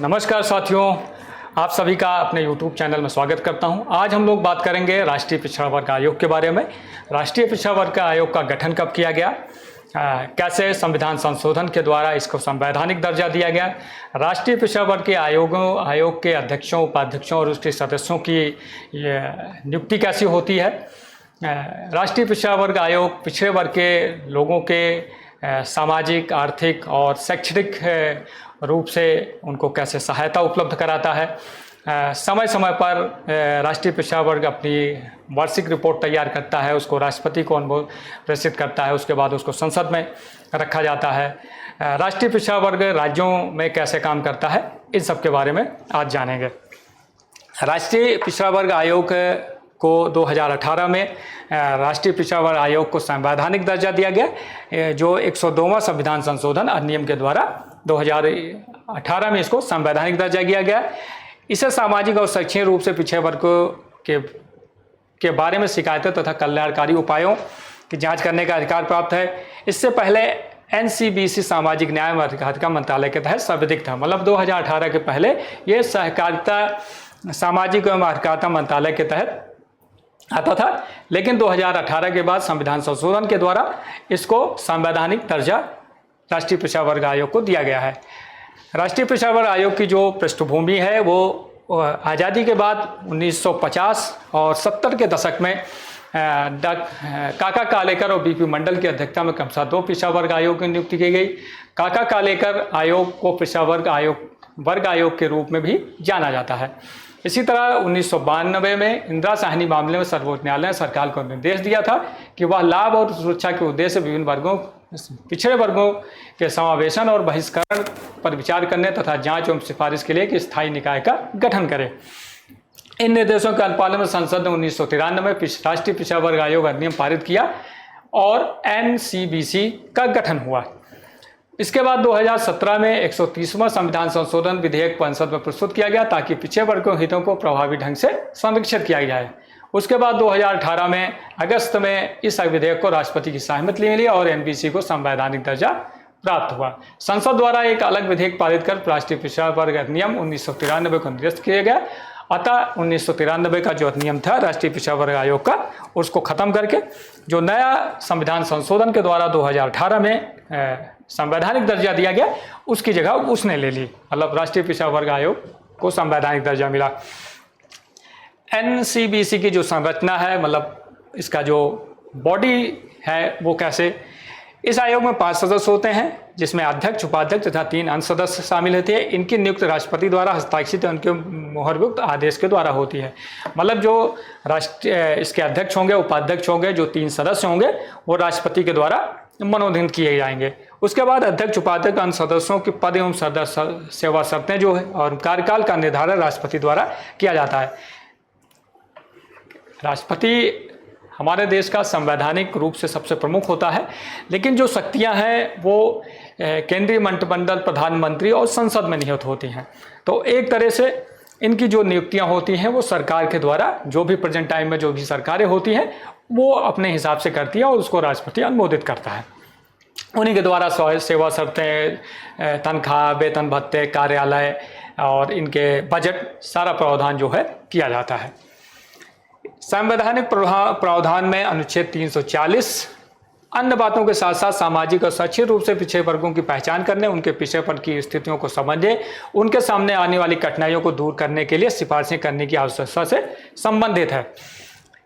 नमस्कार साथियों, आप सभी का अपने YouTube चैनल में स्वागत करता हूं। आज हम लोग बात करेंगे राष्ट्रीय पिछड़ा वर्ग आयोग के बारे में। राष्ट्रीय पिछड़ा वर्ग आयोग का गठन कब किया गया, कैसे संविधान संशोधन के द्वारा इसको संवैधानिक दर्जा दिया गया, राष्ट्रीय पिछड़ा वर्ग के आयोग के अध्यक्षों, उपाध्यक्षों और उसके सदस्यों की नियुक्ति कैसी होती है, राष्ट्रीय पिछड़ा वर्ग आयोग पिछड़े वर्ग के लोगों के सामाजिक, आर्थिक और शैक्षणिक रूप से उनको कैसे सहायता उपलब्ध कराता है, समय समय पर राष्ट्रीय पिछड़ा वर्ग अपनी वार्षिक रिपोर्ट तैयार करता है, उसको राष्ट्रपति को प्रेषित करता है, उसके बाद उसको संसद में रखा जाता है। राष्ट्रीय पिछड़ा वर्ग राज्यों में कैसे काम करता है, इन सब के बारे में आज जानेंगे। राष्ट्रीय पिछड़ा वर्ग आयोग को 2018 में राष्ट्रीय पिछड़ा वर्ग आयोग को संवैधानिक दर्जा दिया गया, जो 102वां संविधान संशोधन अधिनियम के द्वारा 2018 में इसको संवैधानिक दर्जा दिया गया। इसे सामाजिक और शैक्षणिक रूप से पिछड़े वर्ग के बारे में शिकायतों तथा कल्याणकारी उपायों की जांच करने का अधिकार प्राप्त है। इससे पहले NCBC सामाजिक न्याय एवं अधिकारिता मंत्रालय के तहत संविधिक था, मतलब 2018 के पहले ये सहकारिता सामाजिक एवं अधिकारिता मंत्रालय के तहत आता था, लेकिन 2018 के बाद संविधान संशोधन के द्वारा इसको संवैधानिक दर्जा राष्ट्रीय पिछड़ा वर्ग आयोग को दिया गया है। राष्ट्रीय पिछड़ा वर्ग आयोग की जो पृष्ठभूमि है वो आज़ादी के बाद 1950 और 70 के दशक में काका कालेकर और BP मंडल की अध्यक्षता में क्रमशः 2 पिछड़ा वर्ग आयोग की नियुक्ति की गई। काका कालेकर आयोग को पिछड़ा वर्ग आयोग के रूप में भी जाना जाता है। इसी तरह 1992 में इंदिरा साहनी मामले में सर्वोच्च न्यायालय ने सरकार को निर्देश दिया था कि वह लाभ और सुरक्षा के उद्देश्य से विभिन्न वर्गों, पिछड़े वर्गों के समावेशन और बहिष्करण पर विचार करने तथा जांच एवं सिफारिश के लिए एक स्थायी निकाय का गठन करे। इन निर्देशों के अनुपालन में संसद ने 1993 में राष्ट्रीय पिछड़ा वर्ग आयोग अधिनियम पारित किया और NCBC का गठन हुआ। इसके बाद 2017 में 130वां संविधान संशोधन विधेयक संसद में प्रस्तुत किया गया ताकि पिछड़े वर्गों के हितों को प्रभावी ढंग से संरक्षित किया जाए। उसके बाद 2018 में अगस्त में इस विधेयक को राष्ट्रपति की सहमति मिली और NBC को संवैधानिक दर्जा प्राप्त हुआ। संसद द्वारा एक अलग विधेयक पारित कर राष्ट्रीय पिछड़ा वर्ग अधिनियम 1993 को निर्दिष्ट किया गया। अतः 1993 का जो अधिनियम था राष्ट्रीय पिछड़ा वर्ग आयोग का, उसको खत्म करके जो नया संविधान संशोधन के द्वारा 2018 में संवैधानिक दर्जा दिया गया, उसकी जगह उसने ले ली, मतलब राष्ट्रीय पिछड़ा वर्ग आयोग को संवैधानिक दर्जा मिला। NCBC की जो संरचना है, मतलब इसका जो बॉडी है वो कैसे, इस आयोग में 5 सदस्य होते हैं, जिसमें अध्यक्ष, उपाध्यक्ष तथा 3 अन्य सदस्य शामिल होते हैं। इनकी नियुक्ति राष्ट्रपति द्वारा हस्ताक्षरित उनके मुहरयुक्त आदेश के द्वारा होती है। मतलब जो इसके अध्यक्ष होंगे, उपाध्यक्ष होंगे, जो 3 सदस्य होंगे वो राष्ट्रपति के द्वारा मनोनीत किए जाएंगे। उसके बाद अध्यक्ष, उपाध्यक्ष, अन्य सदस्यों की पद एवं सेवा शर्तें जो है और कार्यकाल का निर्धारण राष्ट्रपति द्वारा किया जाता है। राष्ट्रपति हमारे देश का संवैधानिक रूप से सबसे प्रमुख होता है, लेकिन जो शक्तियां हैं वो केंद्रीय मंत्रिमंडल, प्रधानमंत्री और संसद में निहित होती हैं। तो एक तरह से इनकी जो नियुक्तियां होती हैं वो सरकार के द्वारा, जो भी प्रेजेंट टाइम में जो भी सरकारें होती हैं वो अपने हिसाब से करती है और उसको राष्ट्रपति अनुमोदित करता है। उन्हीं के द्वारा सेवा शर्तें, तनख्वाह, वेतन भत्ते, कार्यालय और इनके बजट, सारा प्रावधान जो है किया जाता है। संवैधानिक प्रावधान में अनुच्छेद 340 अन्य बातों के साथ साथ सामाजिक और शैक्षणिक रूप से पिछड़े वर्गों की पहचान करने, उनके पिछड़ेपन की स्थितियों को समझने, उनके सामने आने वाली कठिनाइयों को दूर करने के लिए सिफारिशें करने की आवश्यकता से संबंधित है।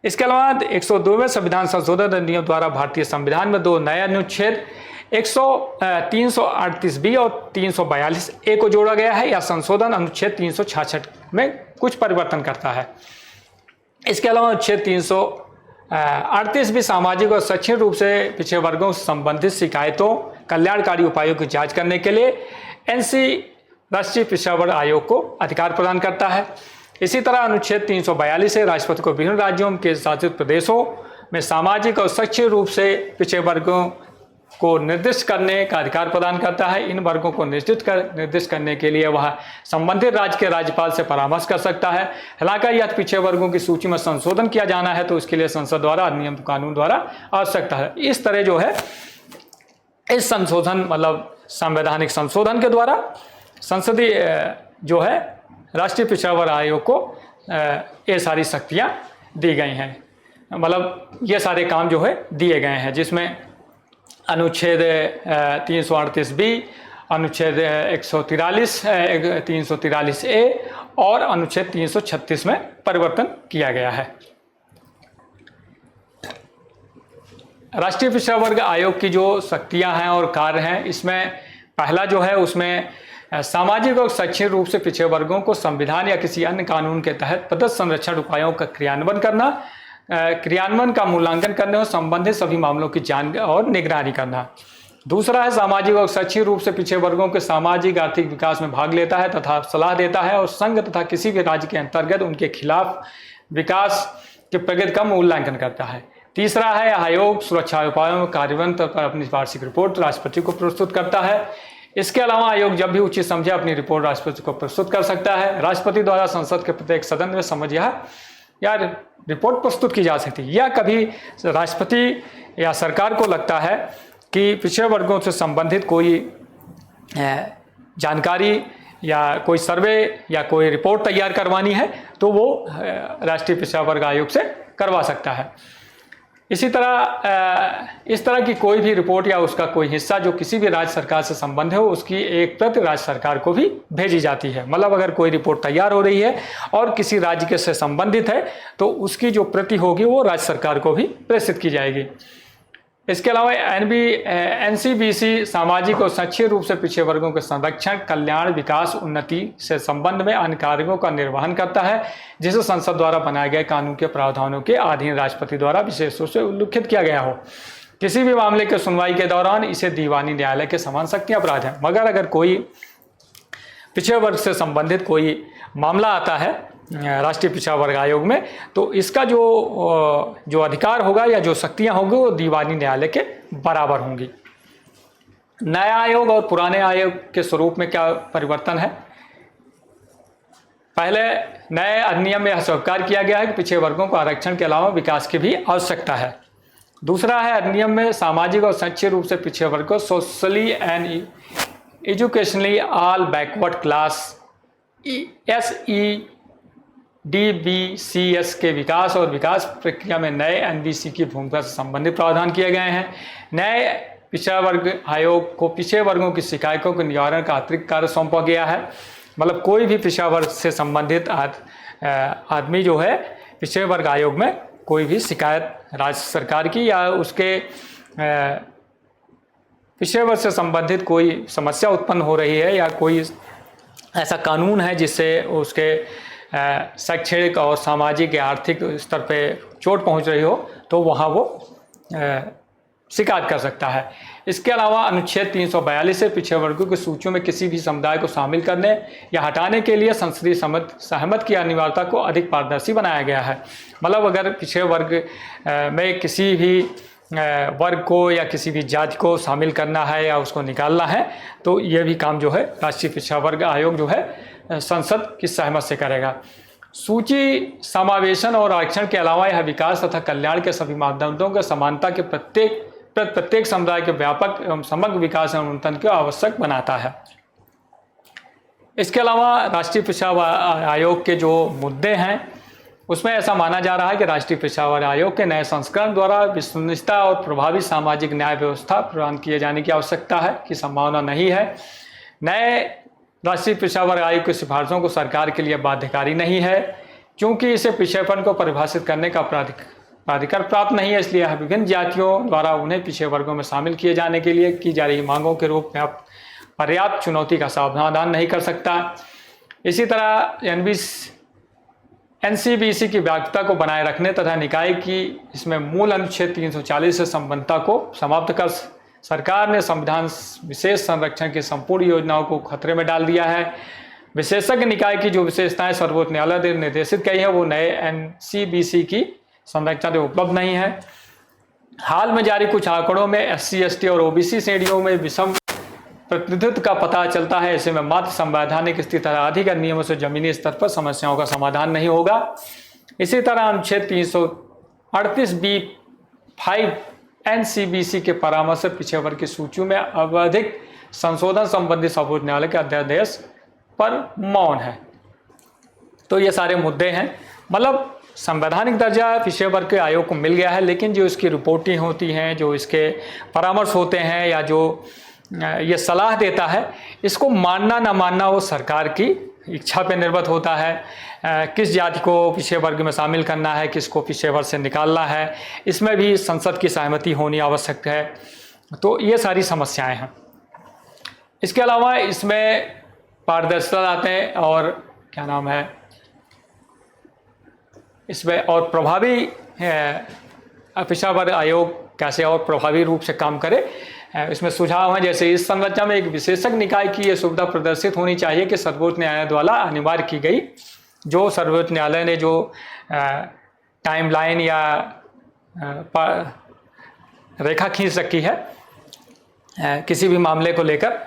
इसके अलावा 102वें संविधान संशोधन अधिनियम द्वारा भारतीय संविधान में 2 नए अनुच्छेद 338B और 342A को जोड़ा गया है। यह संशोधन अनुच्छेद 366 में कुछ परिवर्तन करता है। इसके अलावा अनुच्छेद 338 भी सामाजिक और शैक्षणिक रूप से पिछड़े वर्गों से संबंधित शिकायतों, कल्याणकारी उपायों की जांच करने के लिए राष्ट्रीय पिछड़ा वर्ग आयोग को अधिकार प्रदान करता है। इसी तरह अनुच्छेद 342 से राष्ट्रपति को विभिन्न राज्यों के शासित प्रदेशों में सामाजिक और शैक्षणिक रूप से पिछड़े वर्गों को निर्दिष्ट करने का अधिकार प्रदान करता है। इन वर्गों को निर्दिष्ट करने के लिए वह संबंधित राज्य के राज्यपाल से परामर्श कर सकता है। हालांकि यदि पिछड़े वर्गों की सूची में संशोधन किया जाना है तो उसके लिए संसद द्वारा अधिनियम कानून द्वारा आवश्यकता है। इस तरह जो है इस संशोधन, मतलब संवैधानिक संशोधन के द्वारा संसदीय जो है राष्ट्रीय पिछड़ा वर्ग आयोग को ये सारी शक्तियाँ दी गई हैं। मतलब ये सारे काम जो है दिए गए हैं, जिसमें अनुच्छेद 338B, अनुच्छेद 343A और अनुच्छेद 336 में परिवर्तन किया गया है। राष्ट्रीय पिछड़ा वर्ग आयोग की जो शक्तियां हैं और कार्य हैं, इसमें पहला जो है उसमें सामाजिक और शैक्षणिक रूप से पिछड़े वर्गों को संविधान या किसी अन्य कानून के तहत प्रदत्त संरक्षण उपायों का क्रियान्वयन करना, क्रियान्वयन का मूल्यांकन करने और संबंधित सभी मामलों की जांच और निगरानी करना। दूसरा है सामाजिक और शैक्षणिक रूप से पिछड़े वर्गों के सामाजिक आर्थिक विकास में भाग लेता है तथा सलाह देता है और संघ तथा किसी भी राज्य के अंतर्गत उनके खिलाफ विकास के प्रगति का मूल्यांकन करता है। तीसरा है आयोग सुरक्षा उपायों में कार्यान्वयन पर अपनी वार्षिक रिपोर्ट राष्ट्रपति को प्रस्तुत करता है। इसके अलावा आयोग जब भी उचित समझे अपनी रिपोर्ट राष्ट्रपति को प्रस्तुत कर सकता है। राष्ट्रपति द्वारा संसद के प्रत्येक सदन में समझ या रिपोर्ट प्रस्तुत की जा सकती है, या कभी राष्ट्रपति या सरकार को लगता है कि पिछड़े वर्गों से संबंधित कोई जानकारी या कोई सर्वे या कोई रिपोर्ट तैयार करवानी है तो वो राष्ट्रीय पिछड़ा वर्ग आयोग से करवा सकता है। इसी तरह इस तरह की कोई भी रिपोर्ट या उसका कोई हिस्सा जो किसी भी राज्य सरकार से संबंध हो, उसकी एक प्रति राज्य सरकार को भी भेजी जाती है। मतलब अगर कोई रिपोर्ट तैयार हो रही है और किसी राज्य के से संबंधित है तो उसकी जो प्रति होगी वो राज्य सरकार को भी प्रेषित की जाएगी। इसके अलावा NCBC सामाजिक और शैक्षणिक रूप से पिछड़े वर्गों के संरक्षण, कल्याण, विकास, उन्नति से संबंध में अन्य कार्यों का निर्वहन करता है, जिसे संसद द्वारा बनाए गए कानून के प्रावधानों के अधीन राष्ट्रपति द्वारा विशेष रूप से उल्लिखित किया गया हो। किसी भी मामले के सुनवाई के दौरान इसे दीवानी न्यायालय के समान शक्तियां अपराध है। मगर अगर कोई पिछड़े वर्ग से संबंधित कोई मामला आता है राष्ट्रीय पिछड़ा वर्ग आयोग में, तो इसका जो अधिकार होगा या जो शक्तियां होंगी वो दीवानी न्यायालय के बराबर होंगी। नया आयोग और पुराने आयोग के स्वरूप में क्या परिवर्तन है? पहले नए अधिनियम में यह स्वीकार किया गया है कि पिछड़े वर्गों को आरक्षण के अलावा विकास की भी आवश्यकता है। दूसरा है अधिनियम में सामाजिक और शैक्षणिक रूप से पिछड़े वर्ग को socially and educationally all backward class SEDBCS के विकास और विकास प्रक्रिया में नए NBC की भूमिका से संबंधित प्रावधान किए गए हैं। नए पिछड़ा वर्ग आयोग को पिछड़े वर्गों की शिकायतों के निवारण का अतिरिक्त कार्य सौंपा गया है। मतलब कोई भी पिछड़ा वर्ग से संबंधित आदमी जो है पिछड़े वर्ग आयोग में कोई भी शिकायत राज्य सरकार की या उसके पिछड़े वर्ग से संबंधित कोई समस्या उत्पन्न हो रही है या कोई ऐसा कानून है जिससे उसके शैक्षणिक और सामाजिक या आर्थिक स्तर पे चोट पहुंच रही हो, तो वहाँ वो शिकायत कर सकता है। इसके अलावा अनुच्छेद 342 से पिछड़े वर्गों की सूचियों में किसी भी समुदाय को शामिल करने या हटाने के लिए संसदीय सहमत की अनिवार्यता को अधिक पारदर्शी बनाया गया है। मतलब अगर पिछड़े वर्ग में किसी भी वर्ग को या किसी भी जाति को शामिल करना है या उसको निकालना है, तो ये भी काम जो है राष्ट्रीय पिछड़ा वर्ग आयोग जो है संसद की सहमत से करेगा। सूची समावेशन और आरक्षण के अलावा यह विकास तथा कल्याण के सभी मापदंडों के समानता के प्रत्येक समुदाय के व्यापक एवं समग्र विकास एवं उन्नयन को आवश्यक बनाता है। इसके अलावा राष्ट्रीय पिछड़ा आयोग के जो मुद्दे हैं उसमें ऐसा माना जा रहा है कि राष्ट्रीय पिछड़ा वर्ग आयोग के नए संस्करण द्वारा विश्वसनीयता और प्रभावी सामाजिक न्याय व्यवस्था प्रदान किए जाने की आवश्यकता है की संभावना नहीं है। नए राष्ट्रीय पिछड़ा वर्ग आयोग की सिफारिशों को सरकार के लिए बाध्यकारी नहीं है, क्योंकि इसे पिछड़ेपन को परिभाषित करने का प्राधिकार प्राप्त नहीं है। इसलिए यह विभिन्न जातियों द्वारा उन्हें पिछड़े वर्गों में शामिल किए जाने के लिए की जा रही मांगों के रूप में पर्याप्त चुनौती का समाधान नहीं कर सकता। इसी तरह NCBC की व्यापकता को बनाए रखने तथा निकाय की इसमें मूल अनुच्छेद 340 से संबद्धता को समाप्त कर सरकार ने संविधान विशेष संरक्षण की संपूर्ण योजनाओं को खतरे में डाल दिया है। विशेषज्ञ निकाय की जो विशेषताएं सर्वोच्च न्यायालय ने निर्देशित की है वो नए NCBC की संरचना में उपलब्ध नहीं है। हाल में जारी कुछ आंकड़ों में SC, ST और OBC श्रेणियों में विषम प्रतिनिधित्व का पता चलता है। ऐसे में मात्र संवैधानिक स्थिति तथा अधिक नियमों से जमीनी स्तर पर समस्याओं का समाधान नहीं होगा। इसी तरह अनुच्छेद 338B(5) NCBC के परामर्श से पिछड़े वर्ग की सूची में आवधिक संशोधन संबंधी सर्वोच्च न्यायालय के अध्यादेश पर मौन है। तो ये सारे मुद्दे हैं। मतलब संवैधानिक दर्जा पिछड़े वर्ग के आयोग को मिल गया है, लेकिन जो इसकी रिपोर्टिंग होती हैं, जो इसके परामर्श होते हैं या जो ये सलाह देता है, इसको मानना ना मानना वो सरकार की इच्छा पे निर्भर होता है। किस जाति को पिछड़े वर्ग में शामिल करना है, किसको पिछड़े वर्ग से निकालना है, इसमें भी संसद की सहमति होनी आवश्यक है। तो ये सारी समस्याएं हैं। इसके अलावा इसमें पारदर्शिता लाते हैं और क्या नाम है, इसमें और प्रभावी पिछड़ा वर्ग आयोग कैसे और प्रभावी रूप से काम करे, इसमें सुझाव हैं। जैसे इस संरचना में एक विशेषज्ञ निकाय की यह सुविधा प्रदर्शित होनी चाहिए कि सर्वोच्च न्यायालय द्वारा अनिवार्य की गई, जो सर्वोच्च न्यायालय ने जो टाइमलाइन या रेखा खींच रखी है किसी भी मामले को लेकर,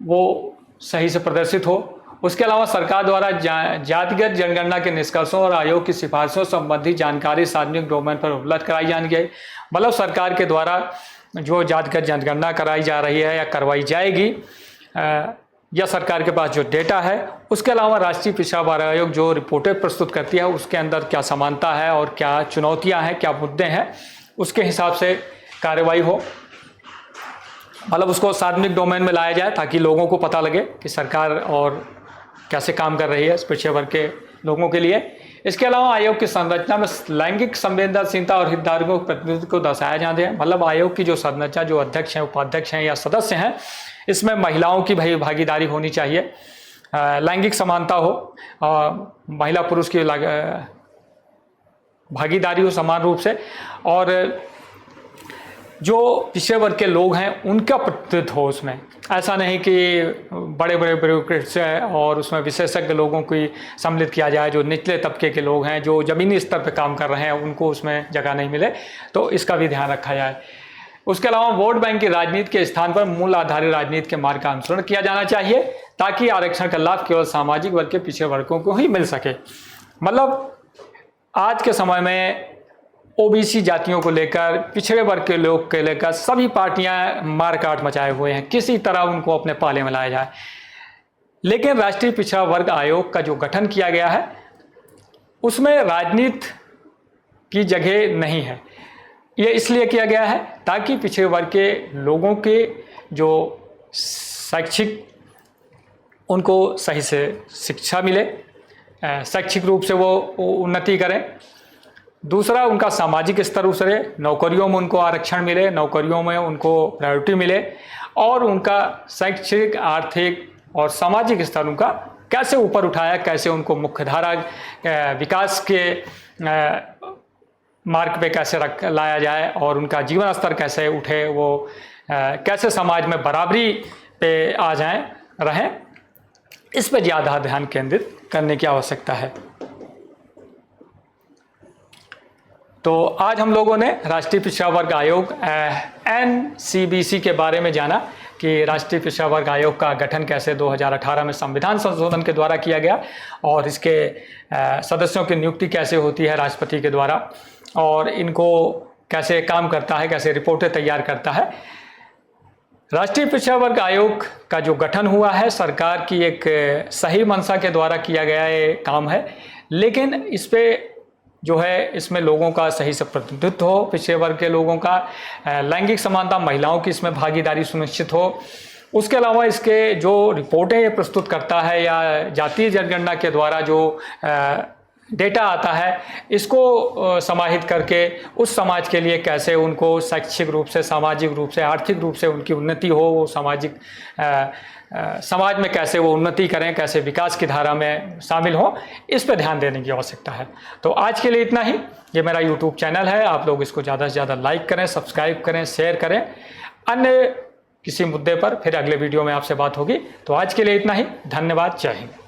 वो सही से प्रदर्शित हो। उसके अलावा सरकार द्वारा जातिगत जनगणना के निष्कर्षों और आयोग की सिफारिशों संबंधी जानकारी सार्वजनिक डोमेन पर उपलब्ध कराई जानी चाहिए। मतलब सरकार के द्वारा जो जातिगत जनगणना कराई जा रही है या करवाई जाएगी, या सरकार के पास जो डेटा है, उसके अलावा राष्ट्रीय पिछड़ा वर्ग आयोग जो रिपोर्टें प्रस्तुत करती है उसके अंदर क्या समानता है और क्या चुनौतियां हैं, क्या मुद्दे हैं, उसके हिसाब से कार्रवाई हो। मतलब उसको सार्वजनिक डोमेन में लाया जाए ताकि लोगों को पता लगे कि सरकार और कैसे काम कर रही है पिछड़े वर्ग के लोगों के लिए। इसके अलावा आयोग की संरचना में लैंगिक संवेदनशीलता और हितधारकों के प्रतिनिधित्व को दर्शाया जाते हैं। मतलब आयोग की जो संरचना, जो अध्यक्ष हैं, उपाध्यक्ष हैं या सदस्य हैं, इसमें महिलाओं की भागीदारी होनी चाहिए, लैंगिक समानता हो, महिला पुरुष की भागीदारी हो समान रूप से, और जो पिछड़े वर्ग के लोग हैं उनका प्रतिनिधित्व हो उसमें। ऐसा नहीं कि बड़े बड़े ब्यूरोक्रेट्स हैं और उसमें विशेषज्ञ लोगों को सम्मिलित किया जाए, जो निचले तबके के लोग हैं, जो ज़मीनी स्तर पर काम कर रहे हैं, उनको उसमें जगह नहीं मिले, तो इसका भी ध्यान रखा जाए। उसके अलावा वोट बैंक की राजनीति के स्थान पर मूल आधारित राजनीति के मार्ग का अनुसरण किया जाना चाहिए ताकि आरक्षण का लाभ केवल सामाजिक वर्ग के पिछड़े वर्गों को ही मिल सके। मतलब आज के समय में ओबीसी जातियों को लेकर, पिछड़े वर्ग के लोग के लेकर सभी पार्टियां मारकाट मचाए हुए हैं, किसी तरह उनको अपने पाले में लाया जाए। लेकिन राष्ट्रीय पिछड़ा वर्ग आयोग का जो गठन किया गया है उसमें राजनीति की जगह नहीं है। ये इसलिए किया गया है ताकि पिछड़े वर्ग के लोगों के जो शैक्षिक, उनको सही से शिक्षा मिले, शैक्षिक रूप से वो उन्नति करें। दूसरा, उनका सामाजिक स्तर उतरे, नौकरियों में उनको आरक्षण मिले, नौकरियों में उनको प्रायोरिटी मिले, और उनका शैक्षिक, आर्थिक और सामाजिक स्तर उनका कैसे ऊपर उठाया, कैसे उनको मुख्यधारा विकास के मार्ग पे कैसे लाया जाए और उनका जीवन स्तर कैसे उठे, वो कैसे समाज में बराबरी पे आ जाएं, रहें, इस पर ज़्यादा ध्यान केंद्रित करने की आवश्यकता है। तो आज हम लोगों ने राष्ट्रीय पिछड़ा वर्ग आयोग NCBC के बारे में जाना कि राष्ट्रीय पिछड़ा वर्ग आयोग का गठन कैसे 2018 में संविधान संशोधन के द्वारा किया गया और इसके सदस्यों की नियुक्ति कैसे होती है राष्ट्रपति के द्वारा, और इनको कैसे काम करता है, कैसे रिपोर्टें तैयार करता है। राष्ट्रीय पिछड़ा वर्ग आयोग का जो गठन हुआ है सरकार की एक सही मंशा के द्वारा किया गया ये काम है, लेकिन इस पे जो है इसमें लोगों का सही से प्रतिनिधित्व हो, पिछड़े वर्ग के लोगों का, लैंगिक समानता, महिलाओं की इसमें भागीदारी सुनिश्चित हो। उसके अलावा इसके जो रिपोर्टें ये प्रस्तुत करता है या जातीय जनगणना के द्वारा जो डेटा आता है, इसको समाहित करके उस समाज के लिए कैसे उनको शैक्षिक रूप से, सामाजिक रूप से, आर्थिक रूप से उनकी उन्नति हो, वो सामाजिक समाज में कैसे वो उन्नति करें, कैसे विकास की धारा में शामिल हो, इस पर ध्यान देने की आवश्यकता है। तो आज के लिए इतना ही। ये मेरा यूट्यूब चैनल है, आप लोग इसको ज़्यादा से ज़्यादा लाइक करें, सब्सक्राइब करें, शेयर करें। अन्य किसी मुद्दे पर फिर अगले वीडियो में आपसे बात होगी। तो आज के लिए इतना ही। धन्यवाद। जय हिंद।